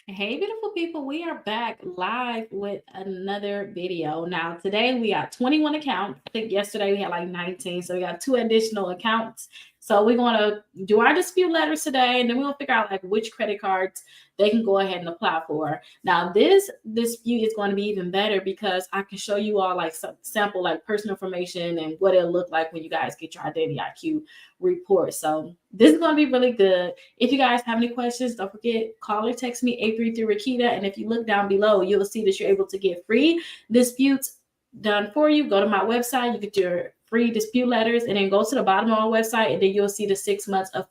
Hey, beautiful people, we are back live with another video. Now, today we got 21 accounts. I think yesterday we had like 19, so we got two additional accounts. So we're going to do our dispute letters today, and then we'll figure out like which credit cards they can go ahead and apply for. Now, this dispute is going to be even better because I can show you all like some sample like personal information and what it'll look like when you guys get your Identity IQ report. So this is going to be really good. If you guys have any questions, don't forget, call or text me 833 Rakita. And if you look down below, you'll see that you're able to get free disputes done for you. Go to my website, you get your free dispute letters, and then go to the bottom of our website, and then you'll see the 6 months of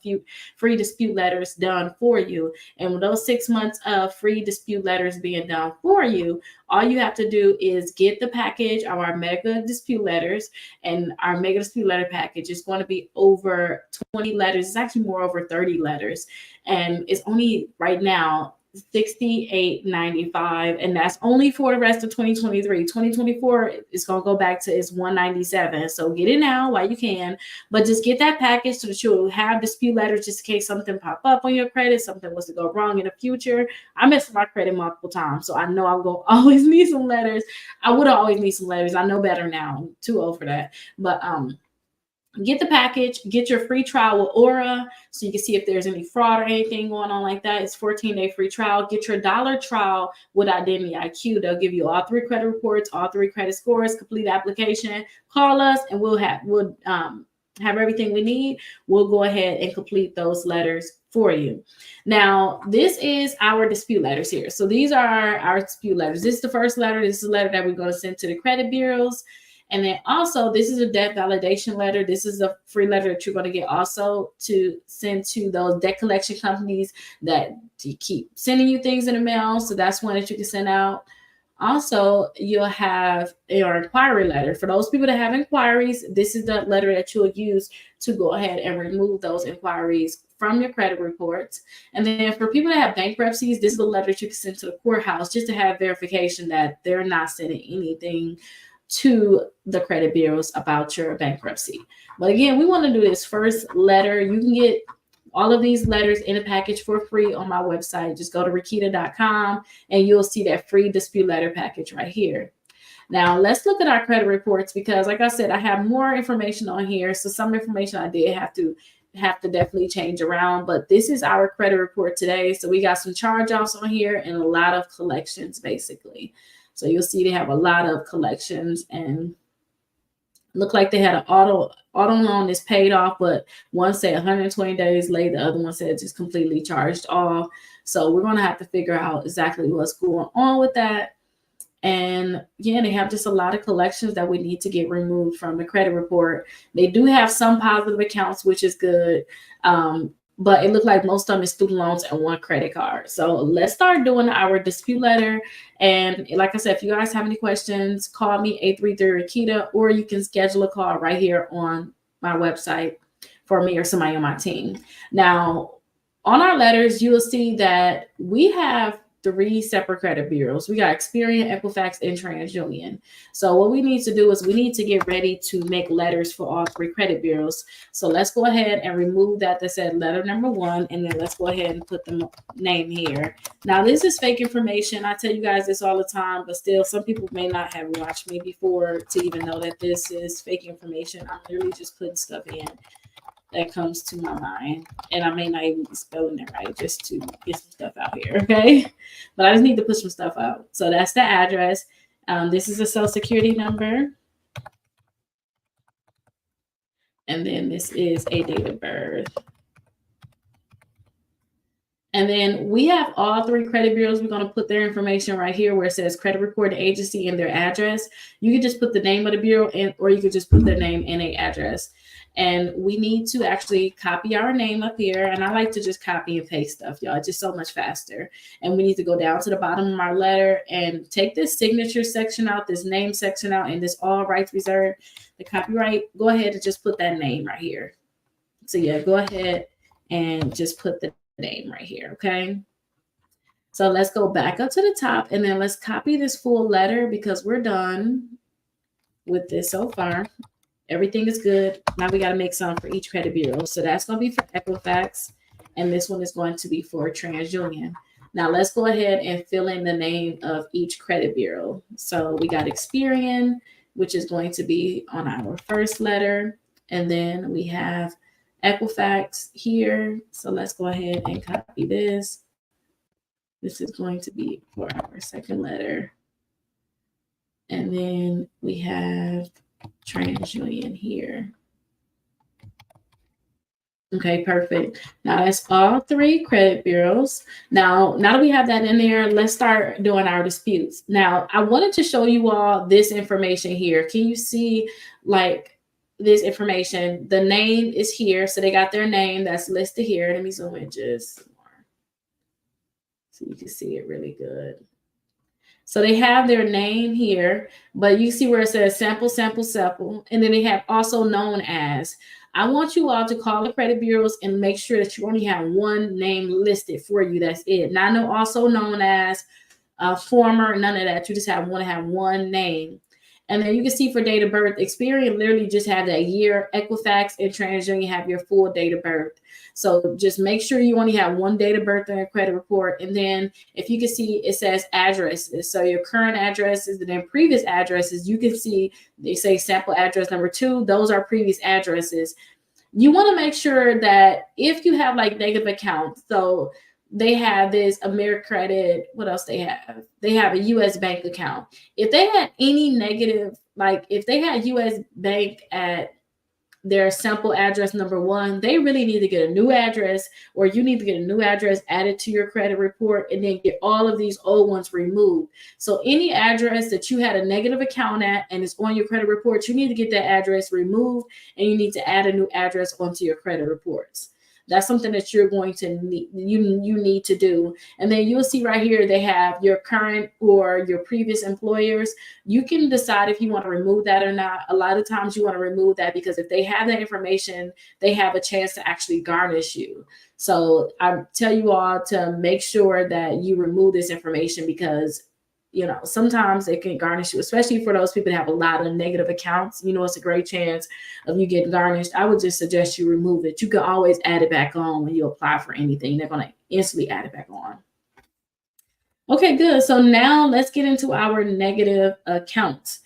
free dispute letters done for you. And with those 6 months of free dispute letters being done for you, all you have to do is get the package of our mega dispute letters, and our mega dispute letter package is going to be over 20 letters. It's actually more over 30 letters, and it's only right now $68.95, and that's only for the rest of 2023. 2024 is going to go back to its $197. So get it now while you can, but just get that package so that you'll have dispute letters just in case something pop up on your credit, something was to go wrong in the future. I messed my credit multiple times, so I know I'm going to always need some letters. I would always need some letters. I know better now. I'm too old for that. But get the package, get your free trial with Aura so you can see if there's any fraud or anything going on like that. It's 14-day free trial. Get your dollar trial with Identity IQ. They'll give you all 3 credit reports, all 3 credit scores, complete application. Call us and we'll have everything we need. We'll go ahead and complete those letters for you. Now, this is our dispute letters here. So these are our dispute letters. This is the first letter. This is a letter that we're going to send to the credit bureaus. And then also, this is a debt validation letter. This is a free letter that you're going to get also to send to those debt collection companies that keep sending you things in the mail. So that's one that you can send out. Also, you'll have your inquiry letter. For those people that have inquiries, this is the letter that you'll use to go ahead and remove those inquiries from your credit reports. And then for people that have bankruptcies, this is the letter that you can send to the courthouse just to have verification that they're not sending anything to the credit bureaus about your bankruptcy. But again, we want to do this first letter. You can get all of these letters in a package for free on my website. Just go to Rakita.com and you'll see that free dispute letter package right here. Now, let's look at our credit reports because, like I said, I have more information on here. So some information I did have to definitely change around, but this is our credit report today. So we got some charge-offs on here and a lot of collections, basically. So you'll see they have a lot of collections and look like they had an auto loan is paid off, but one said 120 days late, the other one said just completely charged off. So we're going to have to figure out exactly what's going on with that. And yeah, they have just a lot of collections that we need to get removed from the credit report. They do have some positive accounts, which is good. But it looked like most of them is student loans and one credit card. So let's start doing our dispute letter. And like I said, if you guys have any questions, call me 833 Rakita, or you can schedule a call right here on my website for me or somebody on my team. Now, on our letters, you will see that we have 3 separate credit bureaus. We got Experian, Equifax, and TransUnion. So what we need to do is we need to get ready to make letters for all 3 credit bureaus. So let's go ahead and remove that said letter number 1, and then let's go ahead and put the name here. Now, this is fake information. I tell you guys this all the time, but still, some people may not have watched me before to even know that this is fake information. I'm literally just putting stuff in that comes to my mind, and I may not even be spelling it right just to get some stuff out here, okay? But I just need to put some stuff out. So that's the address. This is a social security number, and then this is a date of birth. And then we have all 3 credit bureaus. We're going to put their information right here where it says credit reporting agency and their address. You can just put the name of the bureau or you could just put their name and a address. And we need to actually copy our name up here. And I like to just copy and paste stuff, y'all. It's just so much faster. And we need to go down to the bottom of our letter and take this signature section out, this name section out, and this all rights reserved. The copyright, go ahead and just put that name right here. So yeah, go ahead and just put the name right here, okay? So let's go back up to the top and then let's copy this full letter because we're done with this so far. Everything is good. Now we got to make some for each credit bureau. So that's going to be for Equifax, and this one is going to be for TransUnion. Now let's go ahead and fill in the name of each credit bureau. So we got Experian, which is going to be on our first letter. And then we have Equifax here. So let's go ahead and copy this. This is going to be for our second letter. And then we have TransUnion here. Okay, perfect. Now that's all three credit bureaus. Now that we have that in there, let's start doing our disputes. Now, I wanted to show you all this information here. Can you see like this information? The name is here. So they got their name that's listed here. Let me zoom in just more so you can see it really good. So they have their name here, but you see where it says sample, sample, sample. And then they have also known as. I want you all to call the credit bureaus and make sure that you only have one name listed for you. That's it. Not no also known as, former, none of that. You just want to have one name. And then you can see for date of birth, Experian literally just have that year. Equifax and TransUnion have your full date of birth. So just make sure you only have one date of birth in your credit report. And then if you can see, it says addresses. So your current addresses and then previous addresses, you can see they say sample address number 2. Those are previous addresses. You want to make sure that if you have like negative accounts, so they have this AmeriCredit, what else they have? They have a US bank account. If they had any negative, like if they had US bank at their sample address number 1, they really need to get a new address, or you need to get a new address added to your credit report and then get all of these old ones removed. So any address that you had a negative account at and it's on your credit report, you need to get that address removed and you need to add a new address onto your credit reports. That's something that you're going to need, you need to do. And then you'll see right here, they have your current or your previous employers. You can decide if you want to remove that or not. A lot of times you want to remove that because if they have that information, they have a chance to actually garnish you. So I tell you all to make sure that you remove this information because sometimes it can garnish you, especially for those people that have a lot of negative accounts. It's a great chance of you getting garnished. I would just suggest you remove it. You can always add it back on when you apply for anything. They're going to instantly add it back on. Okay, good. So now let's get into our negative accounts.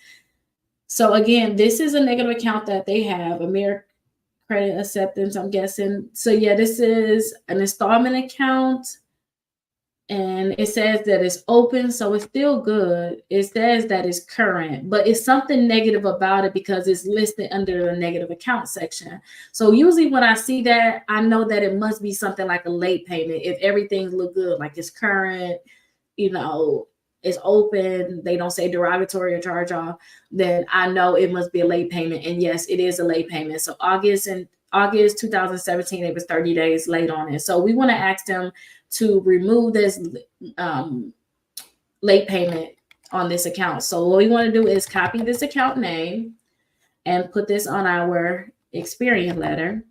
So again, this is a negative account that they have, AmeriCredit Acceptance, I'm guessing. So yeah, this is an installment account. And it says that it's open, so it's still good. It says that it's current, but it's something negative about it because it's listed under the negative account section. So usually when I see that, I know that it must be something like a late payment. If everything look good, like it's current, it's open, they don't say derogatory or charge off, then I know it must be a late payment. And yes, it is a late payment. So August 2017, it was 30 days late on it. So we want to ask them to remove this late payment on this account. So what we want to do is copy this account name and put this on our Experian letter.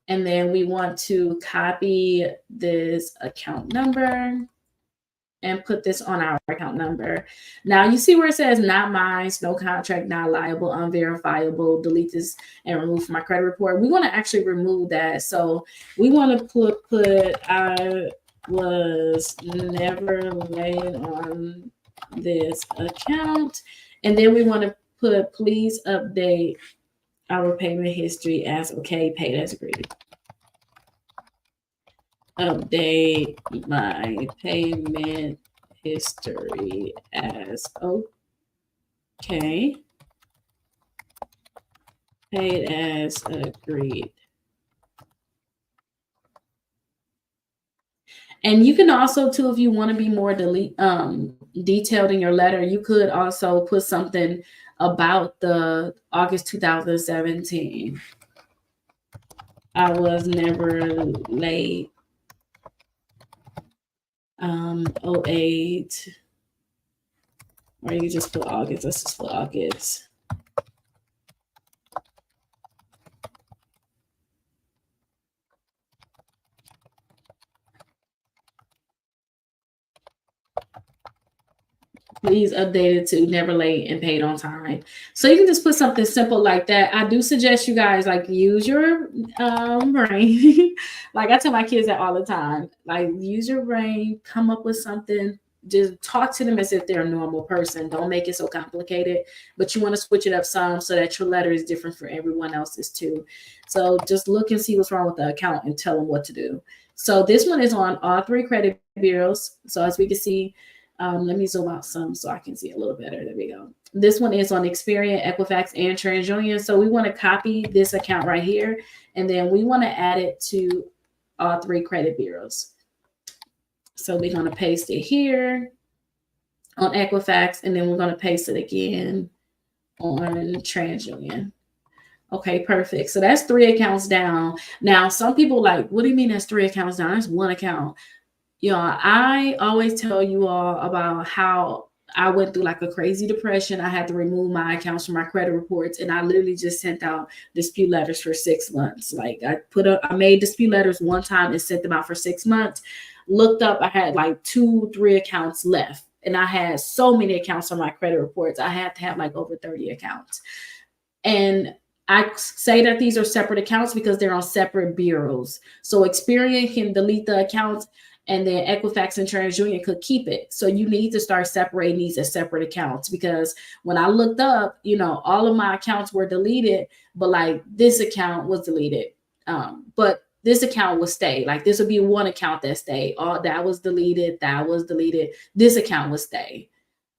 And then we want to copy this account number and put this on our account number. Now you see where it says not mine, no contract, not liable, unverifiable, delete this and remove from my credit report. We want to actually remove that. So we want to put I was never late on this account. And then we want to put please update our payment history as okay, paid as agreed. Update my payment history as okay, paid as agreed. And you can also too, if you want to be more detailed in your letter, you could also put something about the August 2017. I was never late. 08, or you just put August. Let's just put August. Please update it to never late and paid on time. So you can just put something simple like that. I do suggest you guys like use your brain. Like I tell my kids that all the time. Like use your brain, come up with something. Just talk to them as if they're a normal person. Don't make it so complicated. But you want to switch it up some so that your letter is different for everyone else's too. So just look and see what's wrong with the account and tell them what to do. So this one is on all 3 credit bureaus. So as we can see, let me zoom out some so I can see a little better. There we go. This one is on Experian, Equifax, and TransUnion. So we want to copy this account right here, and then we want to add it to all 3 credit bureaus. So we're going to paste it here on Equifax, and then we're going to paste it again on TransUnion. Okay, perfect. So that's 3 accounts down. Now, some people like, what do you mean that's 3 accounts down? That's 1 account. I always tell you all about how I went through like a crazy depression. I had to remove my accounts from my credit reports, and I literally just sent out dispute letters for 6 months. Like I made dispute letters one time and sent them out for 6 months. Looked up, I had like 2-3 accounts left, and I had so many accounts on my credit reports. I had to have like over 30 accounts. And I say that these are separate accounts because they're on separate bureaus. So Experian can delete the accounts, and then Equifax and TransUnion could keep it. So you need to start separating these as separate accounts, because when I looked up, all of my accounts were deleted, but like this account was deleted. But this account will stay. Like this would be 1 account that stayed. All that was deleted. That was deleted. This account will stay.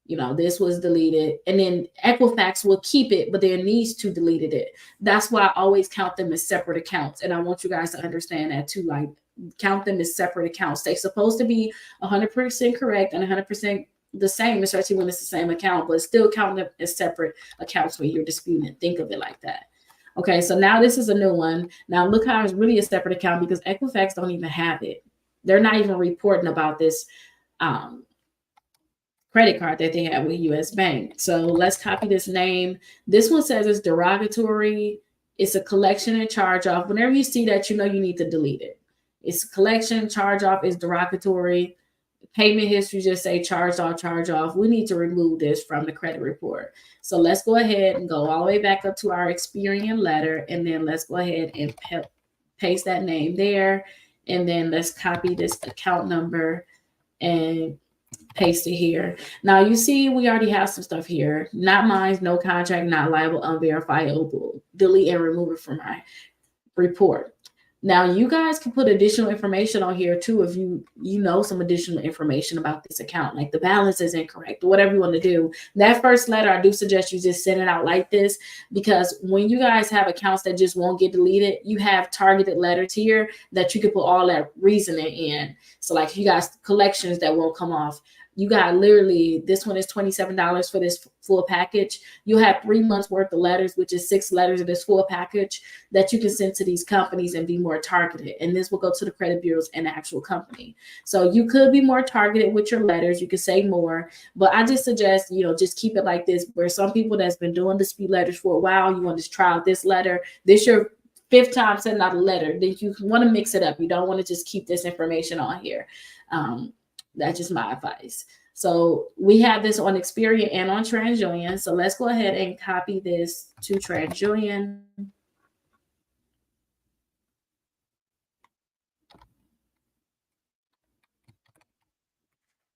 This was deleted, and then Equifax will keep it, but then these 2 deleted it. That's why I always count them as separate accounts. And I want you guys to understand that too. Like, count them as separate accounts. They're supposed to be 100% correct and 100% the same, especially when it's the same account, but still count them as separate accounts when you're disputing. Think of it like that. Okay, so now this is a new one. Now look how it's really a separate account, because Equifax don't even have it. They're not even reporting about this credit card that they have with US Bank. So let's copy this name. This one says it's derogatory. It's a collection and charge off. Whenever you see that, you need to delete it. It's a collection, charge off is derogatory. Payment history just say charge off, charge off. We need to remove this from the credit report. So let's go ahead and go all the way back up to our Experian letter, and then let's go ahead and paste that name there. And then let's copy this account number and paste it here. Now you see we already have some stuff here. Not mine, no contract, not liable, unverifiable. Delete and remove it from my report. Now you guys can put additional information on here too if you know some additional information about this account, like the balance is incorrect or whatever you want to do. That first letter, I do suggest you just send it out like this, because when you guys have accounts that just won't get deleted, you have targeted letters here that you can put all that reasoning in. So like if you guys collections that won't come off, you got literally, this one is $27 for this full package. You have 3 months worth of letters, which is 6 letters of this full package that you can send to these companies and be more targeted. And this will go to the credit bureaus and the actual company. So you could be more targeted with your letters. You could say more, but I just suggest, just keep it like this, where some people that's been doing dispute letters for a while, you want to try out this letter. This your 5th time sending out a letter. Then you want to mix it up. You don't want to just keep this information on here. That's just my advice. So we have this on Experian and on TransUnion. So let's go ahead and copy this to TransUnion.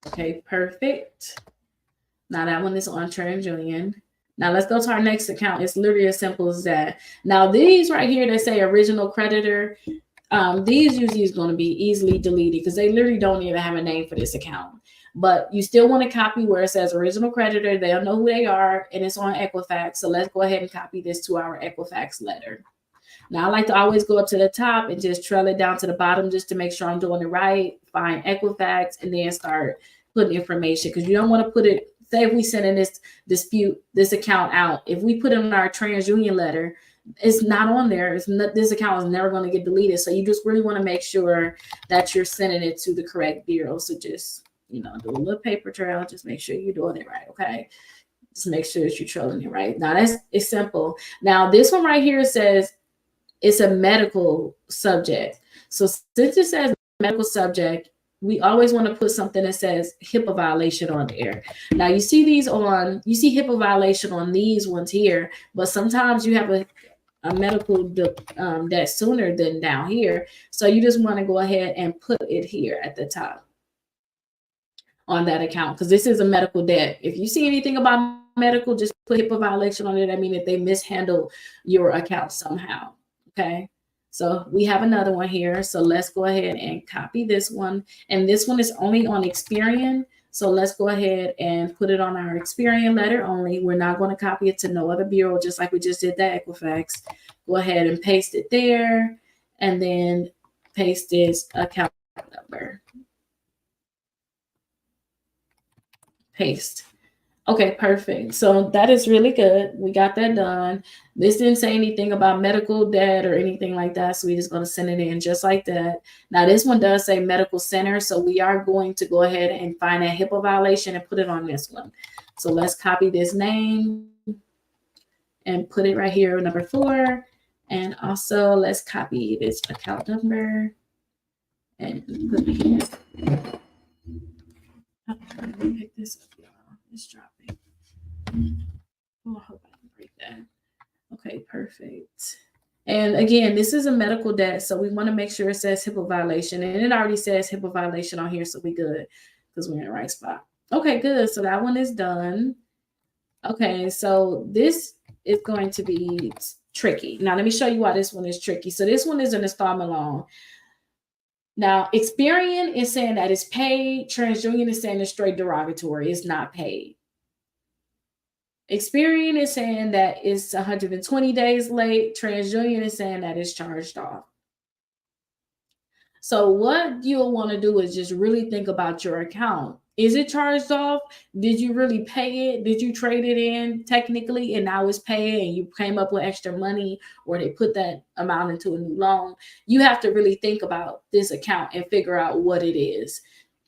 Okay, perfect. Now that one is on TransUnion. Now let's go to our next account. It's literally as simple as that. Now these right here that say original creditor, these usually is going to be easily deleted because they literally don't even have a name for this account. But you still want to copy where it says original creditor. They'll know who they are, and it's on Equifax. So let's go ahead and copy this to our Equifax letter. Now I like to always go up to the top and just trail it down to the bottom just to make sure I'm doing it right. Find Equifax and then start putting information, because you don't want to put it, say if we send in this account out, if we put it in our TransUnion letter, it's not on there. This account is never going to get deleted. So you just really want to make sure that you're sending it to the correct bureau. So just, do a little paper trail. Just make sure you're doing it right. Okay. Just make sure that you're trailing it right. Now it's simple. Now this one right here says it's a medical subject. So since it says medical subject, we always want to put something that says HIPAA violation on there. Now you see HIPAA violation on these ones here, but sometimes you have a medical debt sooner than down here. So you just want to go ahead and put it here at the top on that account, because this is a medical debt. If you see anything about medical, just put HIPAA violation on it. I mean, if they mishandle your account somehow. Okay. So we have another one here. So let's go ahead and copy this one. And this one is only on Experian. So let's go ahead and put it on our Experian letter only. We're not going to copy it to no other bureau, just like we just did that Equifax. Go ahead and paste it there, and then paste this account number. Paste. Okay, perfect. So that is really good. We got that done. This didn't say anything about medical debt or anything like that, so we're just going to send it in just like that. Now, this one does say medical center, so we are going to go ahead and find a HIPAA violation and put it on this one. So let's copy this name and put it right here, number 4. And also, let's copy this account number and put it here. Let me pick this up, y'all. It's dropping. Oh, I hope I can break that. Okay, perfect. And again, this is a medical debt, so we want to make sure it says HIPAA violation. And it already says HIPAA violation on here, so we good because we're in the right spot. Okay, good. So that one is done. Okay, so this is going to be tricky. Now, let me show you why this one is tricky. So this one is an installment loan. Now, Experian is saying that it's paid. TransUnion is saying it's straight derogatory. It's not paid. Experian is saying that it's 120 days late. TransUnion is saying that it's charged off. So what you'll want to do is just really think about your account. Is it charged off? Did you really pay it? Did you trade it in technically and now it's paid and you came up with extra money, or they put that amount into a new loan? You have to really think about this account and figure out what it is,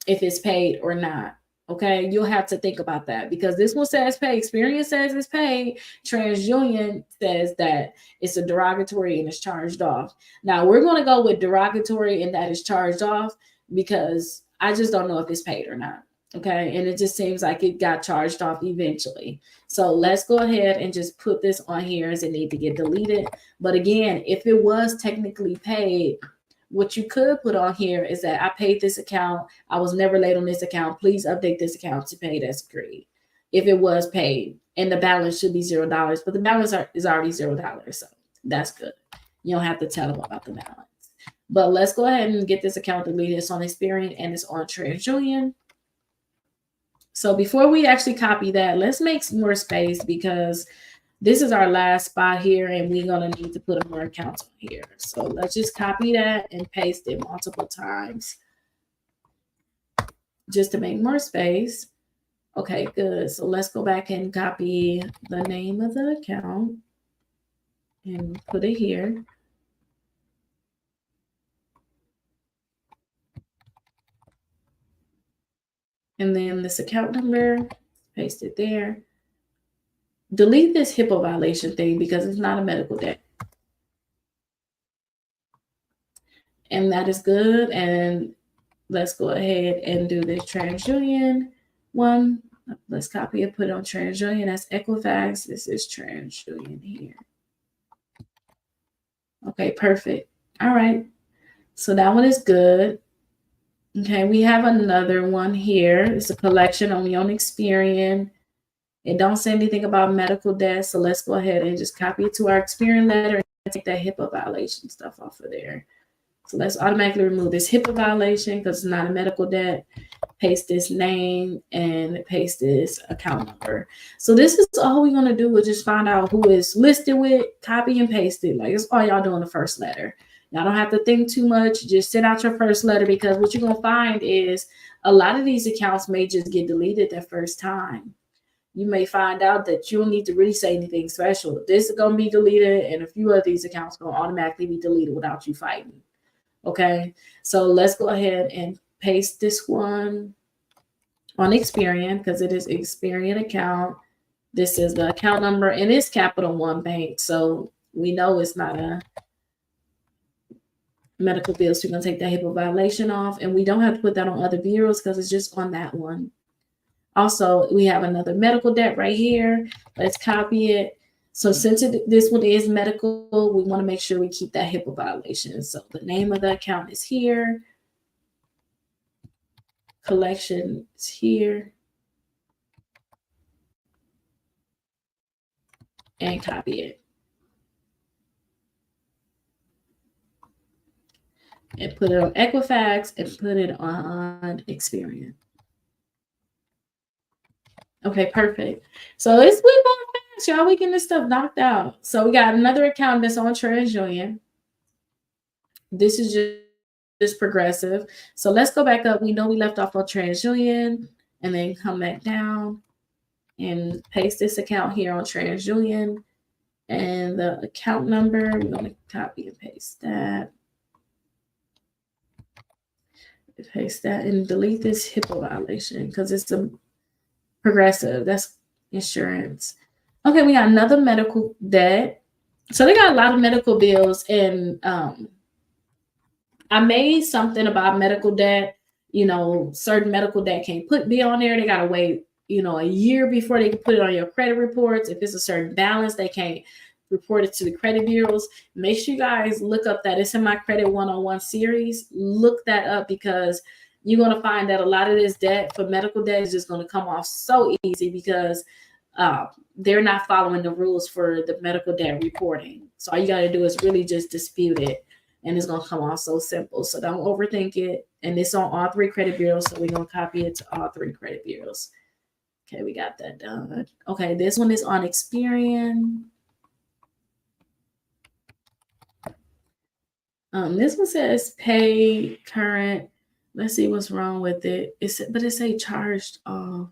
if it's paid or not. Okay, you'll have to think about that, because this one says paid. Experian says it's paid. TransUnion says that it's a derogatory and it's charged off. Now we're going to go with derogatory and that it's charged off, because I just don't know if it's paid or not. Okay, and it just seems like it got charged off eventually. So let's go ahead and just put this on here as it need to get deleted. But again, if it was technically paid, what you could put on here is that I paid this account. I was never late on this account. Please update this account to paid as agreed. If it was paid, and the balance should be $0, but the balance is already $0, so that's good. You don't have to tell them about the balance. But let's go ahead and get this account deleted. It's on Experian and it's on TransUnion. So before we actually copy that, let's make more space, because this is our last spot here and we're going to need to put more accounts on here. So let's just copy that and paste it multiple times just to make more space. Okay, good. So let's go back and copy the name of the account and put it here. And then this account number, paste it there. Delete this HIPAA violation thing because it's not a medical debt. And that is good. And let's go ahead and do this TransUnion one. Let's copy it, put it on TransUnion. That's Equifax. This is TransUnion here. Okay, perfect. All right. So that one is good. Okay, we have another one here. It's a collection only on Experian. It don't say anything about medical debt. So let's go ahead and just copy it to our Experian letter and take that HIPAA violation stuff off of there. So let's automatically remove this HIPAA violation because it's not a medical debt. Paste this name and paste this account number. So this is all we're going to do is just find out who is listed with, copy and paste it. Like, it's all y'all do in the first letter. Y'all don't have to think too much. Just send out your first letter, because what you're going to find is a lot of these accounts may just get deleted the first time. You may find out that you don't need to really say anything special. This is going to be deleted, and a few of these accounts are going to automatically be deleted without you fighting. Okay, so let's go ahead and paste this one on Experian, because it is Experian account. This is the account number, and it's Capital One Bank, so we know it's not a medical bills. We're going to take that HIPAA violation off, and we don't have to put that on other bureaus because it's just on that one. Also, we have another medical debt right here. Let's copy it. So since this one is medical, we want to make sure we keep that HIPAA violation. So the name of the account is here. Collection is here. And copy it. And put it on Equifax and put it on Experian. Okay, perfect. So it's going fast, y'all. We getting this stuff knocked out. So we got another account that's on TransUnion. This is just Progressive. So let's go back up. We know we left off on TransUnion, and then come back down and paste this account here on TransUnion. And the account number, we're going to copy and paste that. Paste that and delete this HIPAA violation because it's a Progressive. That's insurance. Okay, we got another medical debt. So they got a lot of medical bills, and I made something about medical debt. You know, certain medical debt can't be on there. They gotta wait, you know, a year before they can put it on your credit reports. If it's a certain balance, they can't report it to the credit bureaus. Make sure you guys look up that. It's in my Credit 101 series. Look that up because you're going to find that a lot of this debt for medical debt is just going to come off so easy because they're not following the rules for the medical debt reporting. So all you got to do is really just dispute it, and it's going to come off so simple. So don't overthink it. And it's on all 3 credit bureaus, so we're going to copy it to all 3 credit bureaus. Okay, we got that done. Okay, this one is on Experian. This one says pay current. Let's see what's wrong with it. But it say charged off.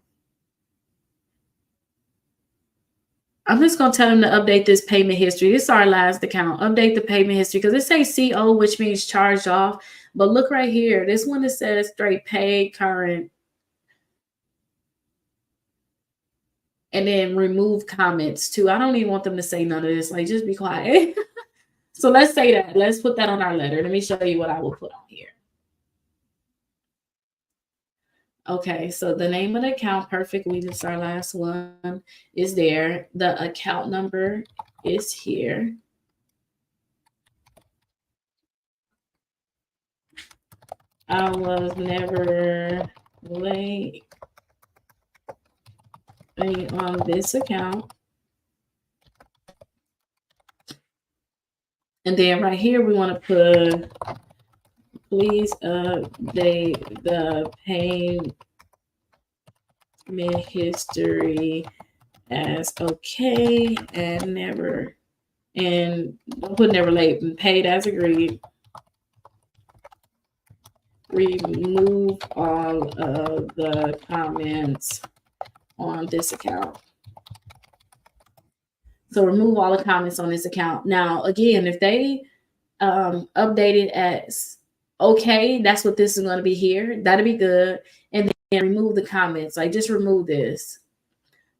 I'm just gonna tell them to update this payment history. This is our last account. Update the payment history because it says CO, which means charged off. But look right here. This one that says straight paid current. And then remove comments too. I don't even want them to say none of this. Like, just be quiet. So let's say that. Let's put that on our letter. Let me show you what I will put on here. Okay, so the name of the account, perfect. We just our last one is there. The account number is here. I was never late on this account. And then right here, we want to put, please update the payment history as okay and never, and don't put never late, and paid as agreed. Remove all of the comments on this account. So remove all the comments on this account. Now, again, if they update it as okay, that's what this is going to be here. That'll be good. And then remove the comments. Like, just remove this.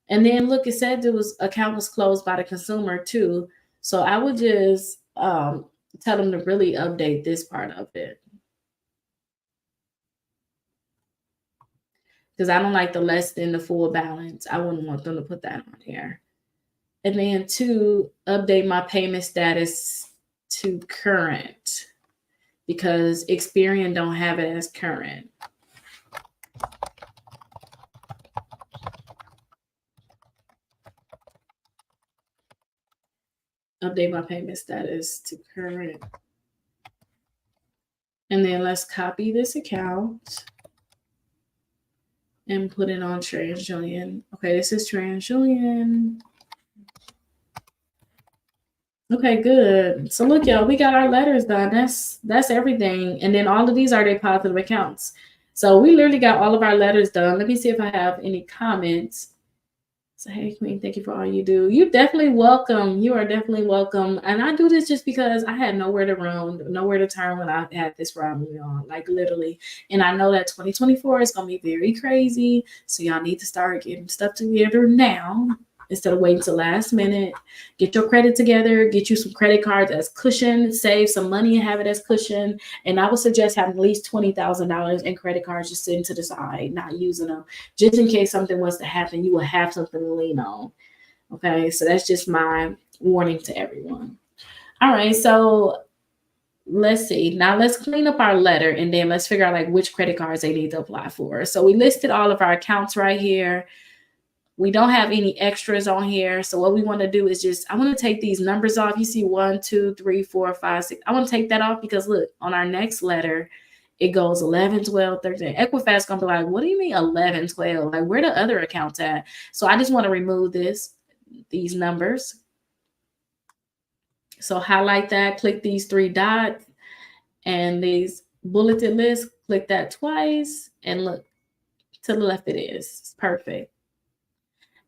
And then look, it said there was account was closed by the consumer too. So I would just tell them to really update this part of it. Because I don't like the less than the full balance. I wouldn't want them to put that on here. And then 2, update my payment status to current because Experian don't have it as current. Update my payment status to current. And then let's copy this account and put it on TransUnion. Okay, this is TransUnion. Okay, good. So look, y'all, we got our letters done. That's everything. And then all of these are their positive accounts. So we literally got all of our letters done. Let me see if I have any comments. So, hey, Queen, thank you for all you do. You're definitely welcome. You are definitely welcome. And I do this just because I had nowhere to run, nowhere to turn when I had this problem on, like literally. And I know that 2024 is going to be very crazy. So y'all need to start getting stuff together now. instead of waiting till last minute. Get your credit together, get you some credit cards as cushion, save some money and have it as cushion. And I would suggest having at least $20,000 in credit cards just sitting to the side, not using them, just in case something was to happen. You will have something to lean on. Okay, so that's just my warning to everyone. All right, so let's see. Now let's clean up our letter and then let's figure out like which credit cards they need to apply for. So we listed all of our accounts right here. We don't have any extras on here. So what we want to do is just, I want to take these numbers off. You see 1, 2, 3, 4, 5, 6. I want to take that off because look, on our next letter, it goes 11, 12, 13. Equifax going to be like, what do you mean 11, 12? Like, where the other accounts at? So I just want to remove these numbers. So highlight that, click these 3 dots and these bulleted lists, click that twice and look to the left it is. It's perfect.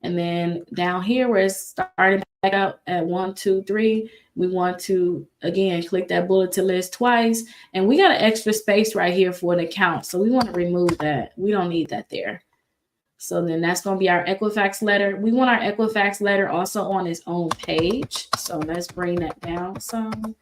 And then down here where it's starting back up at 1, 2, 3, we want to, again, click that bulleted list twice. And we got an extra space right here for an account. So we want to remove that. We don't need that there. So then that's going to be our Equifax letter. We want our Equifax letter also on its own page. So let's bring that down some.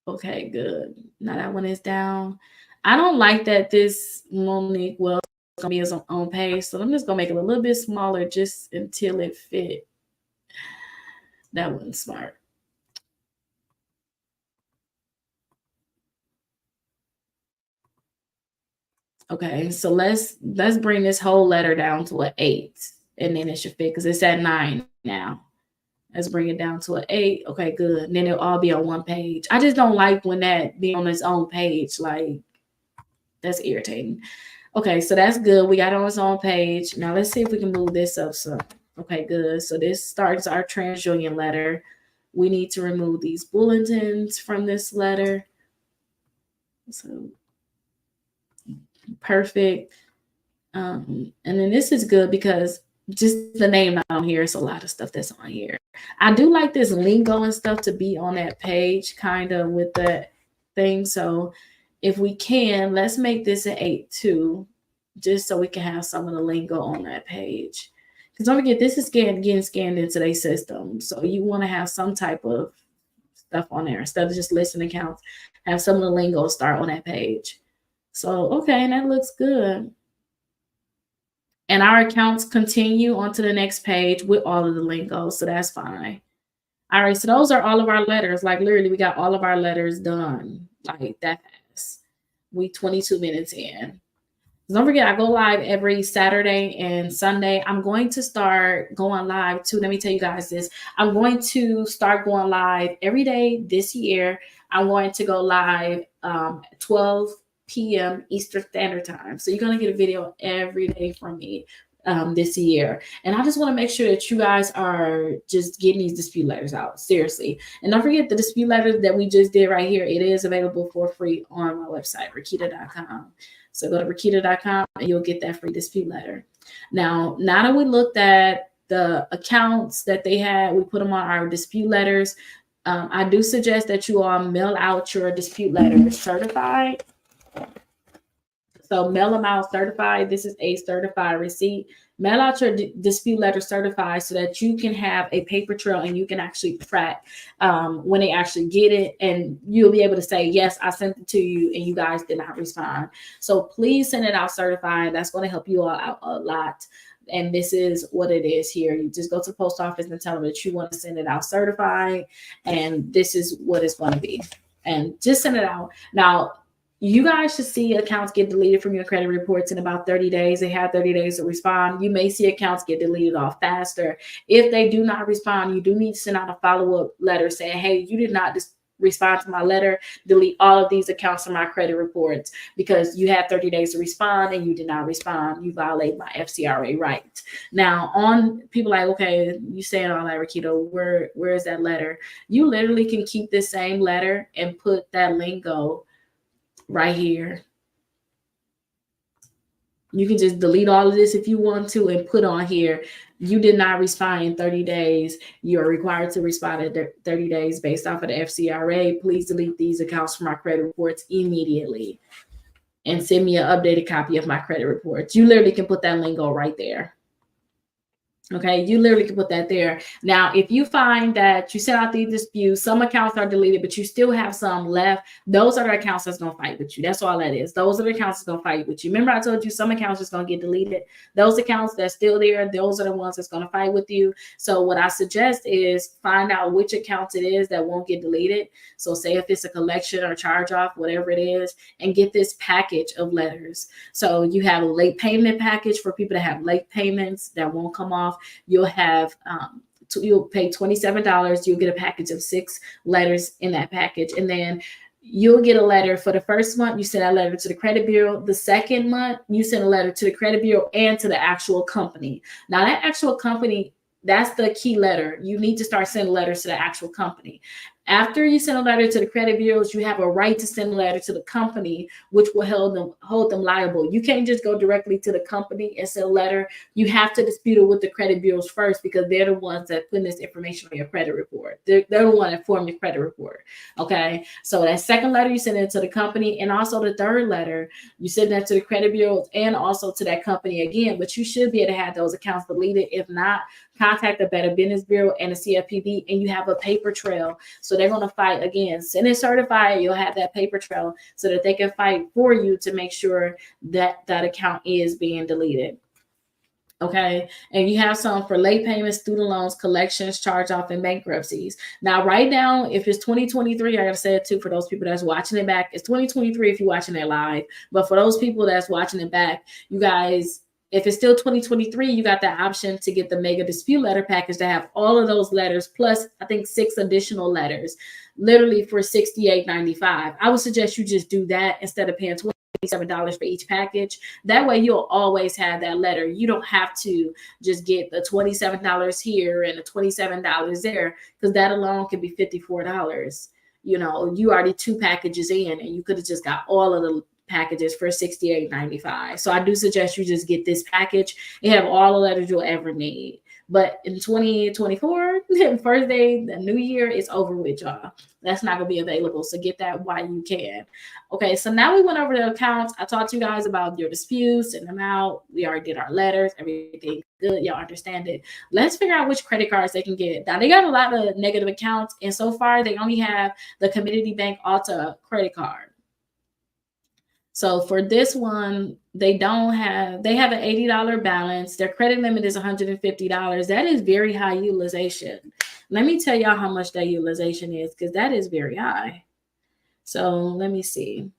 Okay, good. Now that one is down. I don't like that this Monique Wells is going to be its own page. So I'm just going to make it a little bit smaller just until it fit. That wasn't smart. Okay, so let's bring this whole letter down to an 8, and then it should fit because it's at 9 now. Let's bring it down to an 8. Okay, good. And then it'll all be on one page. I just don't like when that be on its own page. Like, that's irritating. Okay, so that's good. We got it on its own page. Now let's see if we can move this up some. Okay, good. So this starts our TransUnion letter. We need to remove these bulletins from this letter. So perfect. And then this is good because just the name not on here, it's a lot of stuff that's on here. I do like this lingo and stuff to be on that page kind of with that thing. So if we can, let's make this an 8 too, just so we can have some of the lingo on that page. Because don't forget, this is getting scanned into their system. So you want to have some type of stuff on there instead of just listing accounts, have some of the lingo start on that page. So, okay, and that looks good. And our accounts continue onto the next page with all of the lingo, so that's fine. All right, so those are all of our letters. Like literally, we got all of our letters done like that fast. We 22 minutes in. Don't forget, I go live every Saturday and Sunday. I'm going to start going live too. Let me tell you guys this. I'm going to start going live every day this year. I'm going to go live 12 p.m. Eastern Standard Time. So you're going to get a video every day from me this year. And I just want to make sure that you guys are just getting these dispute letters out. Seriously. And don't forget the dispute letters that we just did right here. It is available for free on my website, Rakita.com. So go to Rakita.com and you'll get that free dispute letter. Now that we looked at the accounts that they had, we put them on our dispute letters. I do suggest that you all mail out your dispute letters certified. So mail them out certified. This is a certified receipt. Mail out your dispute letter certified so that you can have a paper trail and you can actually track when they actually get it. And you'll be able to say, yes, I sent it to you and you guys did not respond. So please send it out certified. That's going to help you all out a lot. And this is what it is here. You just go to the post office and tell them that you want to send it out certified. And this is what it's going to be. And just send it out. Now, you guys should see accounts get deleted from your credit reports in about 30 days. They have 30 days to respond. You may see accounts get deleted off faster. If they do not respond, you do need to send out a follow-up letter saying, hey, you did not respond to my letter. Delete all of these accounts from my credit reports because you had 30 days to respond and you did not respond. You violate my FCRA right. Now, on people like, okay, you saying all that, Rakita, where is that letter? You literally can keep this same letter and put that lingo right here. You can just delete all of this if you want to and put on here, you did not respond in 30 days. You are required to respond in 30 days based off of the FCRA. Please delete these accounts from my credit reports immediately and send me an updated copy of my credit reports. You literally can put that lingo right there. Okay, you literally can put that there. Now, if you find that you sent out these disputes, some accounts are deleted, but you still have some left, those are the accounts that's going to fight with you. That's all that is. Those are the accounts that's going to fight with you. Remember, I told you some accounts just going to get deleted. Those accounts that's still there, those are the ones that's going to fight with you. So what I suggest is find out which accounts it is that won't get deleted. So say if it's a collection or charge off, whatever it is, and get this package of letters. So you have a late payment package for people that have late payments that won't come off. You'll have you'll pay $27. You'll get a package of 6 letters in that package, and then you'll get a letter for the first month. You send a letter to the credit bureau. The second month, you send a letter to the credit bureau and to the actual company. Now, that actual company, that's the key letter. You need to start sending letters to the actual company. After you send a letter to the credit bureaus, you have a right to send a letter to the company, which will hold them liable. You can't just go directly to the company and send a letter. You have to dispute it with the credit bureaus first, because they're the ones that put this information on your credit report. They're the one that form your credit report. Okay, so that second letter, you send it to the company, and also the third letter, you send that to the credit bureaus and also to that company again. But you should be able to have those accounts deleted. If not, contact the Better Business Bureau and the CFPB, and you have a paper trail. So they're going to fight again. Send it certified. You'll have that paper trail so that they can fight for you to make sure that that account is being deleted. Okay, and you have some for late payments, student loans, collections, charge off, and bankruptcies. Now, right now, if it's 2023, I gotta say it too for those people that's watching it back. It's 2023 if you're watching it live, but for those people that's watching it back, you guys, if it's still 2023, you got the option to get the mega dispute letter package to have all of those letters plus I think 6 additional letters, literally for $68.95. I would suggest you just do that instead of paying $27 for each package. That way you'll always have that letter. You don't have to just get the $27 here and the $27 there, because that alone could be $54. You know, you already 2 packages in, and you could have just got all of the packages for $68.95. So I do suggest you just get this package and have all the letters you'll ever need. But in 2024, first day, the new year is over with, y'all. That's not going to be available. So get that while you can. Okay, so now we went over the accounts. I talked to you guys about your disputes and them out. We already did our letters, everything good. Y'all understand it. Let's figure out which credit cards they can get. Now, they got a lot of negative accounts, and so far they only have the Community Bank Alta credit card. So for this one, they have an $80 balance. Their credit limit is $150. That is very high utilization. Let me tell y'all how much that utilization is, because that is very high. So let me see.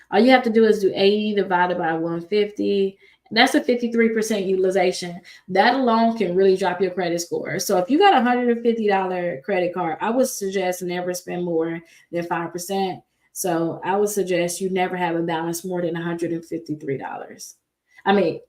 All you have to do is do 80 divided by 150. That's a 53% utilization. That alone can really drop your credit score. So if you got a $150 credit card, I would suggest never spend more than 5%. So I would suggest you never have a balance more than $153. I mean,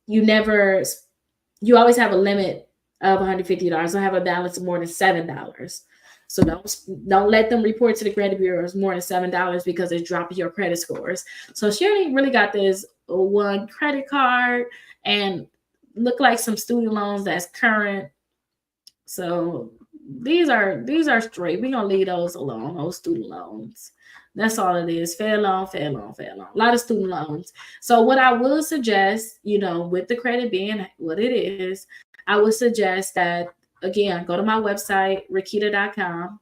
you always have a limit of $150. Don't have a balance of more than $7. So don't let them report to the credit bureaus more than $7, because it's dropping your credit scores. So she already really got this one credit card and look like some student loans that's current. So these are straight. We're gonna leave those alone, those student loans. That's all it is. Fair loan. A lot of student loans. So what I will suggest, with the credit being what it is, I would suggest that, again, go to my website, Rakita.com.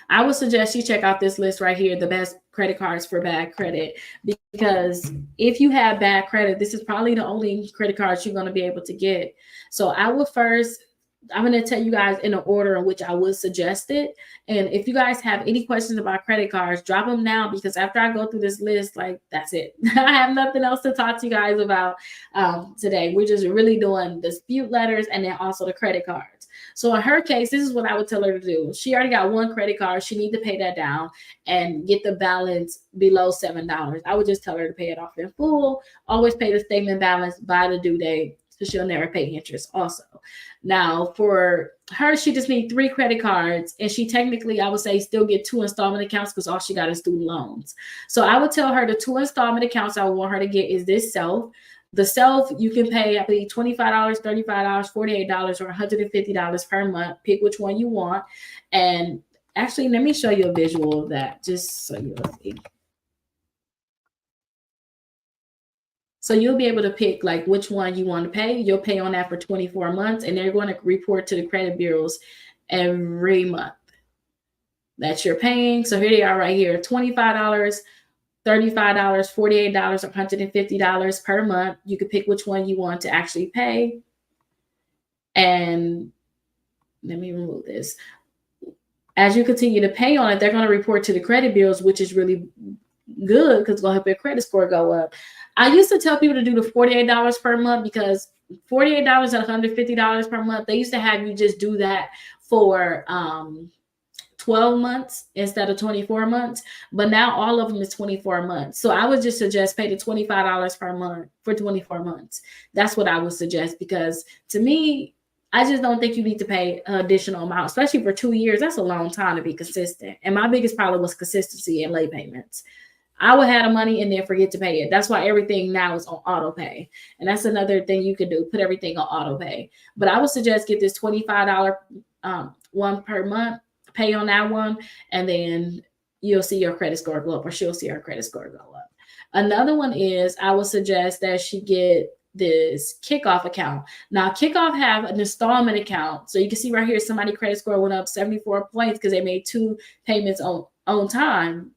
I would suggest you check out this list right here, the best credit cards for bad credit, because if you have bad credit, this is probably the only credit cards you're going to be able to get. So I'm going to tell you guys in the order in which I would suggest it. And if you guys have any questions about credit cards, drop them now, because after I go through this list, that's it. I have nothing else to talk to you guys about today. We're just really doing dispute letters and then also the credit cards. So in her case, this is what I would tell her to do. She already got one credit card. She needs to pay that down and get the balance below $7. I would just tell her to pay it off in full. Always pay the statement balance by the due date, so she'll never pay interest also. Now, for her, she just needs 3 credit cards, and she technically, I would say, still get 2 installment accounts, because all she got is student loans. So I would tell her the 2 installment accounts I would want her to get is this Self. The Self, you can pay, I believe, $25, $35, $48, or $150 per month. Pick which one you want. And actually, let me show you a visual of that, just so you'll see. So you'll be able to pick like which one you want to pay. You'll pay on that for 24 months, and they're going to report to the credit bureaus every month that you're paying. So here they are right here, $25, $35, $48, or $150 per month. You can pick which one you want to actually pay. And let me remove this. As you continue to pay on it, they're going to report to the credit bureaus, which is really good because it's going to help your credit score go up. I used to tell people to do the $48 per month because $48 and $150 per month, they used to have you just do that for 12 months instead of 24 months. But now all of them is 24 months. So I would just suggest pay the $25 per month for 24 months. That's what I would suggest, because to me, I just don't think you need to pay an additional amount, especially for 2 years. That's a long time to be consistent. And my biggest problem was consistency and late payments. I would have the money and then forget to pay it. That's why everything now is on auto pay. And that's another thing you could do, put everything on auto pay. But I would suggest get this $25 one per month, pay on that one, and then you'll see your credit score go up, or she'll see her credit score go up. Another one is I would suggest that she get this Kickoff account. Now, Kickoff have an installment account. So you can see right here, somebody credit score went up 74 points because they made 2 payments on time.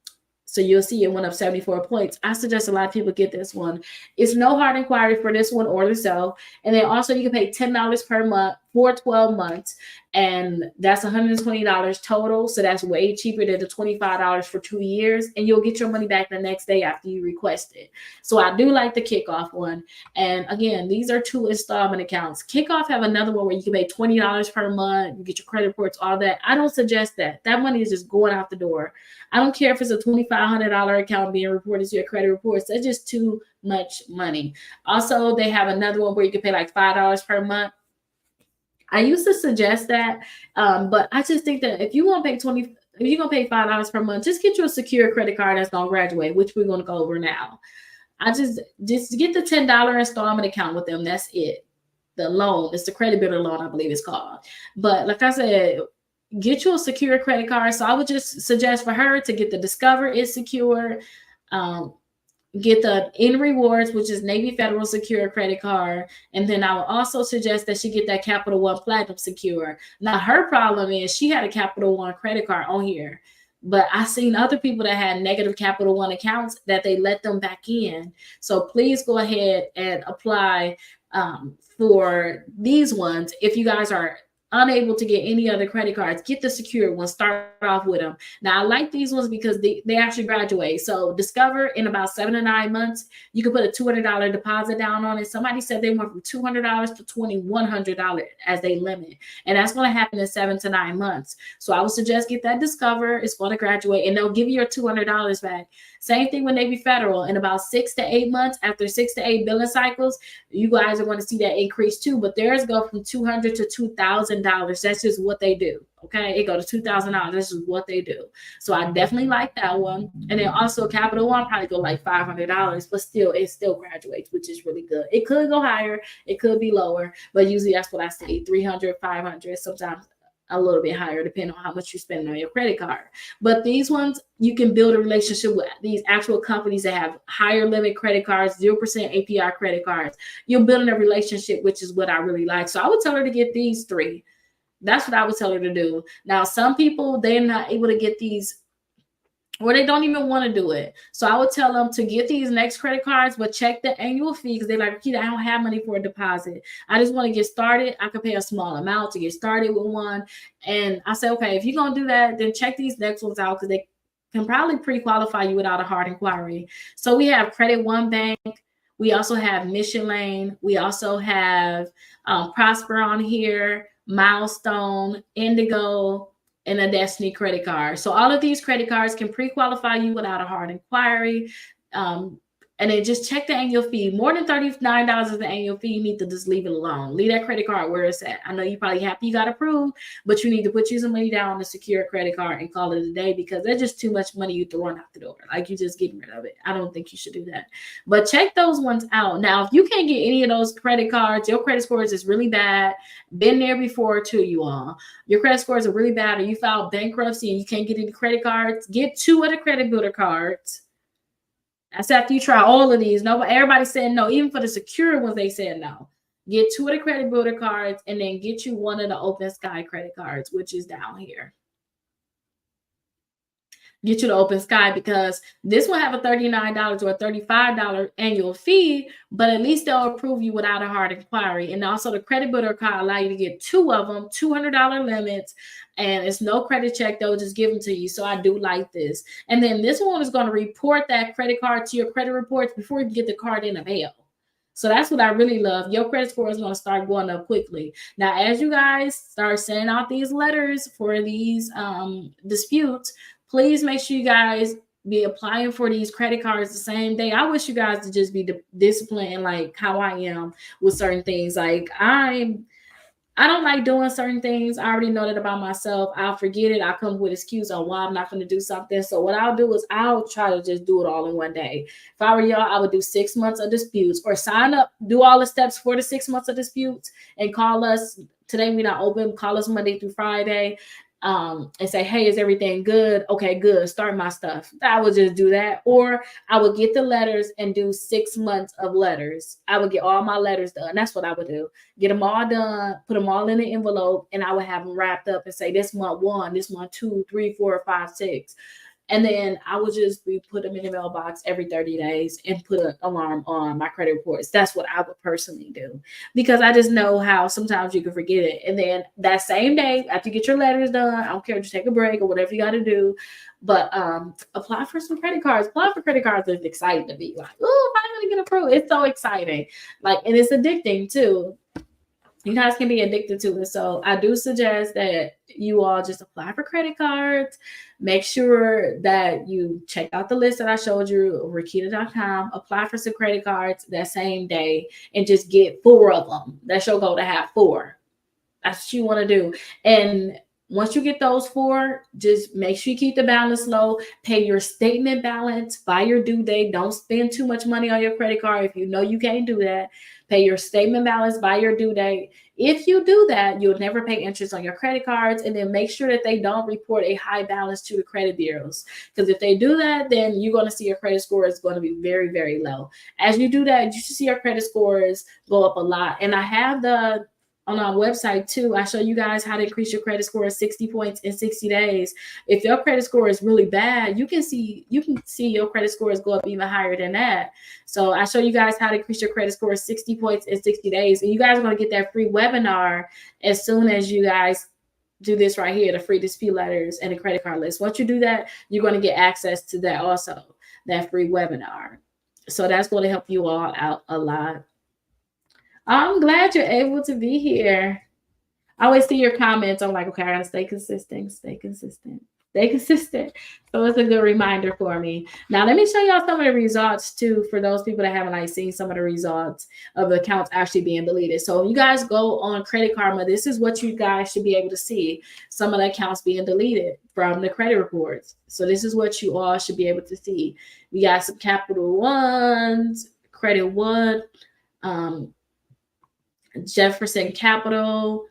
So you'll see it went up 74 points. I suggest a lot of people get this one. It's no hard inquiry for this one or the self. And then also you can pay $10 per month for 12 months. And that's $120 total. So that's way cheaper than the $25 for 2 years. And you'll get your money back the next day after you request it. So I do like the Kickoff one. And again, these are 2 installment accounts. Kickoff have another one where you can pay $20 per month. You get your credit reports, all that. I don't suggest that. That money is just going out the door. I don't care if it's a $2,500 account being reported to your credit reports. That's just too much money. Also, they have another one where you can pay like $5 per month. I used to suggest that, but I just think that if you want to pay if you're gonna pay $5 per month, just get you a secure credit card that's gonna graduate, which we're gonna go over now. I just get the $10 installment account with them. That's it. The loan, it's the credit builder loan, I believe it's called. But like I said, get you a secure credit card. So I would just suggest for her to get the Discover is secure. Get the N Rewards, which is Navy Federal Secure credit card. And then I would also suggest that she get that Capital One Platinum Secure. Now, her problem is she had a Capital One credit card on here, but I've seen other people that had negative Capital One accounts that they let them back in. So please go ahead and apply for these ones. If you guys are unable to get any other credit cards, get the secure one, start off with them. Now, I like these ones because they actually graduate. So Discover, in about 7 to 9 months, you can put a $200 deposit down on it. Somebody said they went from $200 to $2,100 as they limit. And that's going to happen in 7 to 9 months. So I would suggest get that Discover. It's going to graduate and they'll give you your $200 back. Same thing with Navy Federal. In about 6 to 8 months, after 6 to 8 billing cycles, you guys are going to see that increase too. But theirs go from $200 to $2,000. That's just what they do. Okay, it go to $2,000. This is what they do. So I definitely like that one. And then also Capital One probably go like $500, but still it still graduates, which is really good. It could go higher, it could be lower, but usually that's what I say: 300, 500, sometimes a little bit higher, depending on how much you spend on your credit card. But these ones, you can build a relationship with these actual companies that have higher limit credit cards, 0% APR credit cards. You're building a relationship, which is what I really like. So I would tell her to get these 3. That's what I would tell her to do. Now, some people, they're not able to get these, or they don't even want to do it. So I would tell them to get these next credit cards, but check the annual fee, because they're like, I don't have money for a deposit. I just want to get started. I could pay a small amount to get started with one. And I say, okay, if you're going to do that, then check these next ones out, because they can probably pre-qualify you without a hard inquiry. So we have Credit One Bank. We also have Mission Lane. We also have Prosper on here, Milestone, Indigo, and a Destiny credit card. So all of these credit cards can pre-qualify you without a hard inquiry. And then just check the annual fee. More than $39 is the annual fee. You need to just leave it alone. Leave that credit card where it's at. I know you're probably happy you got approved, but you need to put you some money down on a secure credit card and call it a day, because there's just too much money you throwing out the door. Like, you just getting rid of it. I don't think you should do that. But check those ones out. Now, if you can't get any of those credit cards, your credit scores is really bad. Been there before too, you all. Your credit scores are really bad, or you filed bankruptcy and you can't get any credit cards, get 2 of the credit builder cards. That's after you try all of these. Nobody, everybody said no. Even for the secure ones, they said no. Get 2 of the credit builder cards and then get you 1 of the Open Sky credit cards, which is down here. Get you the Open Sky, because this will have a $39 or a $35 annual fee, but at least they'll approve you without a hard inquiry. And also the credit builder card allow you to get 2 of them, $200 limits, and it's no credit check. They'll just give them to you. So I do like this. And then this one is going to report that credit card to your credit reports before you get the card in the mail. So that's what I really love. Your credit score is going to start going up quickly. Now, as you guys start sending out these letters for these disputes, please make sure you guys be applying for these credit cards the same day. I wish you guys to just be disciplined, like how I am with certain things. Like I don't like doing certain things. I already know that about myself. I'll forget it. I'll come with excuse on why I'm not going to do something. So what I'll do is I'll try to just do it all in one day. If I were y'all, I would do 6 months of disputes, or sign up, do all the steps for the 6 months of disputes, and call us. Today we not open. Call us Monday through Friday. And say, hey, is everything good? Okay, good. Start my stuff. I would just do that. Or I would get the letters and do 6 months of letters. I would get all my letters done. That's what I would do. Get them all done, put them all in an envelope, and I would have them wrapped up and say, this month 1, this month 2, 3, 4, 5, 6. And then I would just put them in the mailbox every 30 days and put an alarm on my credit reports. That's what I would personally do, because I just know how sometimes you can forget it. And then that same day, after you get your letters done, I don't care, just take a break or whatever you got to do. But apply for some credit cards. Apply for credit cards is exciting to be like, oh, finally get approved. It's so exciting. Like, and it's addicting too. You guys can be addicted to it. So I do suggest that you all just apply for credit cards. Make sure that you check out the list that I showed you, Rakita.com. Apply for some credit cards that same day and just get 4 of them. That's your goal, to have 4. That's what you want to do. And once you get those 4, just make sure you keep the balance low. Pay your statement balance by your due date. Don't spend too much money on your credit card if you know you can't do that. Pay your statement balance by your due date. If you do that, you'll never pay interest on your credit cards. And then make sure that they don't report a high balance to the credit bureaus. Because if they do that, then you're going to see your credit score is going to be very, very low. As you do that, you should see your credit scores go up a lot. And I have on our website too, I show you guys how to increase your credit score 60 points in 60 days. If your credit score is really bad, you can see your credit scores go up even higher than that. So I show you guys how to increase your credit score 60 points in 60 days. And you guys are going to get that free webinar as soon as you guys do this right here, the free dispute letters and the credit card list. Once you do that, you're going to get access to that also, that free webinar. So that's going to help you all out a lot. I'm glad you're able to be here. I always see your comments. I'm like, okay, I gotta stay consistent. So it's a good reminder for me. Now, let me show y'all some of the results too, for those people that haven't seen some of the results of the accounts actually being deleted. So you guys go on Credit Karma. This is what you guys should be able to see. Some of the accounts being deleted from the credit reports. So this is what you all should be able to see. We got some Capital Ones, Credit One, Jefferson Capital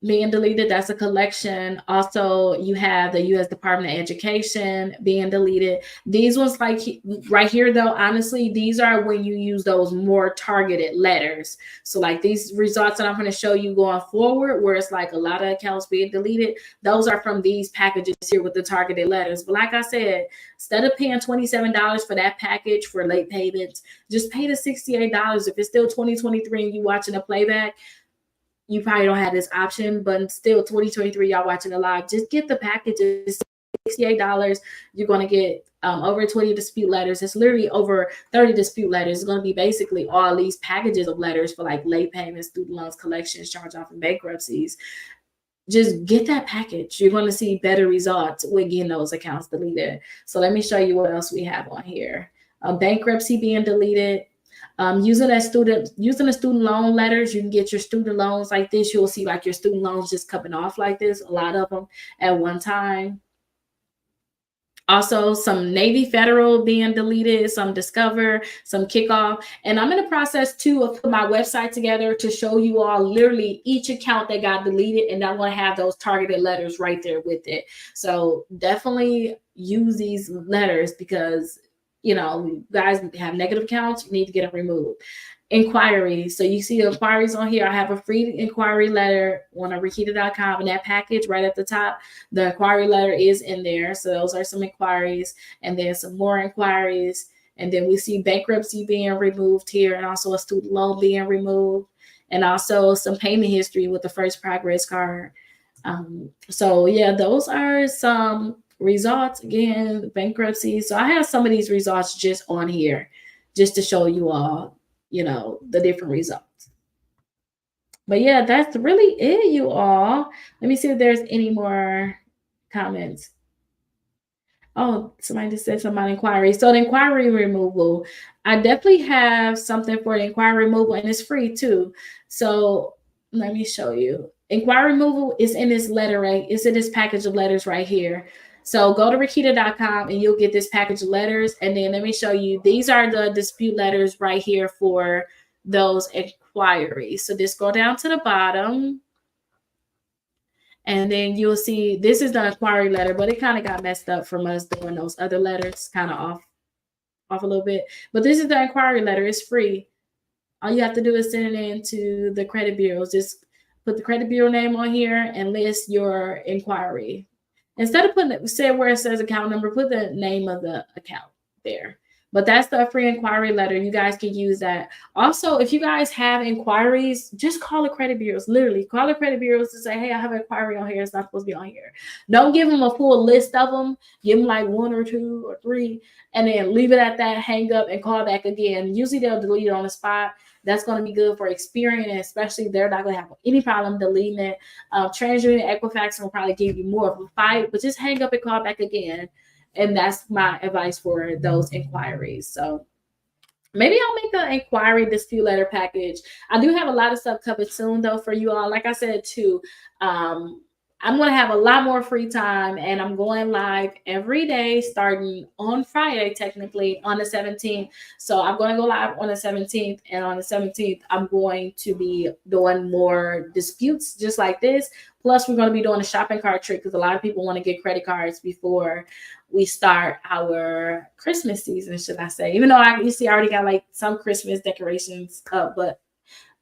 being deleted. That's a collection. Also, you have the U.S. Department of Education being deleted. These ones, like right here, though, honestly, these are when you use those more targeted letters. So like these results that I'm going to show you going forward, where it's like a lot of accounts being deleted, those are from these packages here with the targeted letters. But like I said, instead of paying $27 for that package for late payments, just pay the $68. If it's still 2023 and you watching a playback, you probably don't have this option, but still 2023, y'all watching the live, just get the packages, $68. You're going to get over 20 dispute letters. It's literally over 30 dispute letters. It's going to be basically all these packages of letters for like late payments, student loans, collections, charge off, and bankruptcies. Just get that package. You're going to see better results with getting those accounts deleted. So let me show you what else we have on here. Bankruptcy being deleted. Using the student loan letters, you can get your student loans like this. You'll see like your student loans just coming off like this, a lot of them at one time. Also, some Navy Federal being deleted, some Discover, some Kickoff. And I'm in the process too of putting my website together to show you all literally each account that got deleted, and I'm going to have those targeted letters right there with it. So definitely use these letters, because you know, you guys have negative accounts, you need to get them removed. Inquiries. So you see the inquiries on here. I have a free inquiry letter on Rakita.com, and that package right at the top, the inquiry letter is in there. So those are some inquiries, and then some more inquiries. And then we see bankruptcy being removed here, and also a student loan being removed, and also some payment history with the First Progress card. So yeah, those are some results. Again, bankruptcy. So I have some of these results just on here, just to show you all, you know, the different results. But yeah, that's really it, you all. Let me see if there's any more comments. Oh, somebody just said something about inquiry. So the inquiry removal, I definitely have something for the inquiry removal, and it's free too. So let me show you. Inquiry removal is in this letter, right? It's in this package of letters right here. So go to Rakita.com and you'll get this package of letters. And then let me show you. These are the dispute letters right here for those inquiries. So just go down to the bottom. And then you'll see this is the inquiry letter, but it kind of got messed up from us doing those other letters, kind of off a little bit. But this is the inquiry letter. It's free. All you have to do is send it in to the credit bureaus. Just put the credit bureau name on here and list your inquiry. Instead of putting say where it says account number, put the name of the account there. But that's the free inquiry letter. You guys can use that. Also, if you guys have inquiries, just call the credit bureaus. Literally, call the credit bureaus to say, hey, I have an inquiry on here. It's not supposed to be on here. Don't give them a full list of them. Give them like 1 or 2 or 3, and then leave it at that, hang up, and call back again. Usually they'll delete it on the spot. That's going to be good for Experian, especially they're not going to have any problem deleting it. TransUnion, Equifax will probably give you more of a fight, but just hang up and call back again. And that's my advice for those inquiries. So maybe I'll make the inquiry dispute letter package. I do have a lot of stuff coming soon, though, for you all. Like I said, too, I'm going to have a lot more free time, and I'm going live every day starting on Friday, technically, on the 17th. So I'm going to go live on the 17th, and on the 17th, I'm going to be doing more disputes just like this. Plus, we're going to be doing a shopping cart trick because a lot of people want to get credit cards before we start our Christmas season, should I say. Even though you see I already got like some Christmas decorations up, but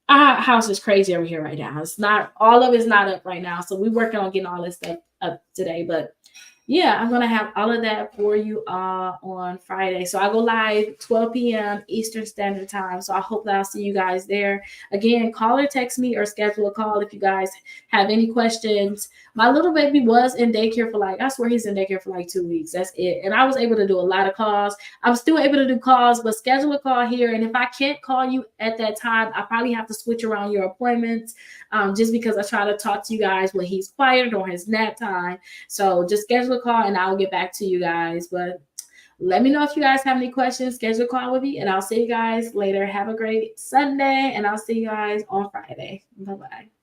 our house is crazy over here right now. It's not, all of it's not up right now. So we're working on getting all this stuff up today. But yeah, I'm going to have all of that for you on Friday. So I go live 12 p.m. Eastern Standard Time. So I hope that I'll see you guys there. Again, call or text me or schedule a call if you guys have any questions. My little baby was in daycare for like, I swear he's in daycare for like 2 weeks. That's it. And I was able to do a lot of calls. I'm still able to do calls, but schedule a call here. And if I can't call you at that time, I probably have to switch around your appointments just because I try to talk to you guys when he's quiet or his nap time. So just schedule a call and I'll get back to you guys. But let me know if you guys have any questions. Schedule a call with me and I'll see you guys later. Have a great Sunday and I'll see you guys on Friday. Bye-bye.